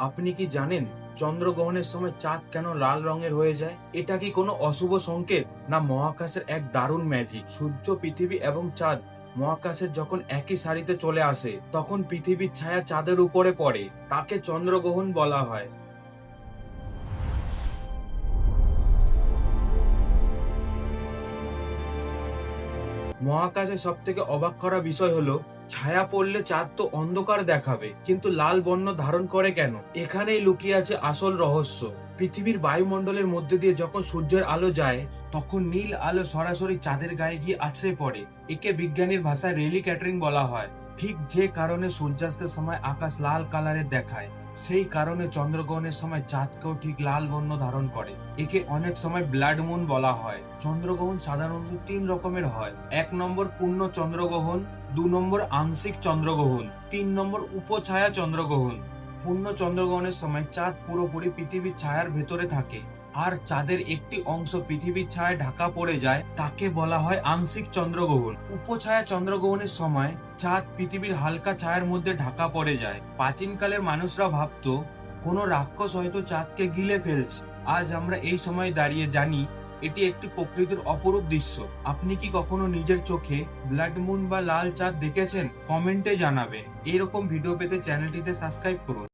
আপনি কি জানেন চন্দ্রগ্রহণের সময় চাঁদ কেন লাল রঙের হয়ে যায়? এটা কি কোনো অশুভ সংকেত, না মহাকাশের এক দারুণ ম্যাজিক? সূর্য, পৃথিবী এবং চাঁদ মহাকাশে যখন একই সারিতে চলে আসে, তখন পৃথিবীর ছায়া চাঁদের উপরে পড়ে। তাকে চন্দ্রগ্রহণ বলা হয়। মহাকাশে সব থেকে অবাক করা বিষয় হলো, ছায়া পড়লে চাঁদ তো অন্ধকার দেখাবে, কিন্তু লাল বর্ণ ধারণ করে কেন? এখানেই লুকিয়ে আছে আসল রহস্য। পৃথিবীর বায়ুমণ্ডলের মধ্যে দিয়ে যখন সূর্যের আলো যায়, তখন নীল আলো সরাসরি চাঁদের গায়ে গিয়ে আছড়ে পড়ে। একে বিজ্ঞানীর ভাষায় রেলি ক্যাটারিং বলা হয়। ঠিক যে কারণে সূর্যাস্তের সময় আকাশ লাল কালারের দেখায়, সেই কারণে চন্দ্রগ্রহণের সময় চাঁদকেও ঠিক লাল বর্ণ ধারণ করে। একে অনেক সময় ব্লাড মুন বলা হয়। চন্দ্রগ্রহণ সাধারণত 3 রকমের হয়। 1 নম্বর পূর্ণ চন্দ্রগ্রহণ, 2 নম্বর আংশিক চন্দ্রগ্রহণ, 3 নম্বর উপছায়া চন্দ্রগ্রহণ। পূর্ণ চন্দ্রগ্রহণের সময় চাঁদ পুরোপুরি পৃথিবীর ছায়ার ভেতরে থাকে, আর চাঁদের একটি অংশ পৃথিবীর ছায়ায় ঢাকা পড়ে যায়, তাকে বলা হয় আংশিক চন্দ্রগ্রহণ। উপছায়া চন্দ্রগ্রহণের সময় চাঁদ পৃথিবীর হালকা ছায়ার মধ্যে ঢাকা পড়ে যায়। প্রাচীনকালের মানুষরা ভাবতো কোনো রাক্ষস হয়তো চাঁদকে গিলে ফেলছে। আজ আমরা এই সময় দাঁড়িয়ে জানি এটি একটি প্রকৃতির অপরূপ দৃশ্য। আপনি কি কখনো নিজের চোখে ব্লাড মুন বা লাল চাঁদ দেখেছেন? কমেন্টে জানাবেন। এরকম ভিডিও পেতে চ্যানেলটিতে সাবস্ক্রাইব করুন।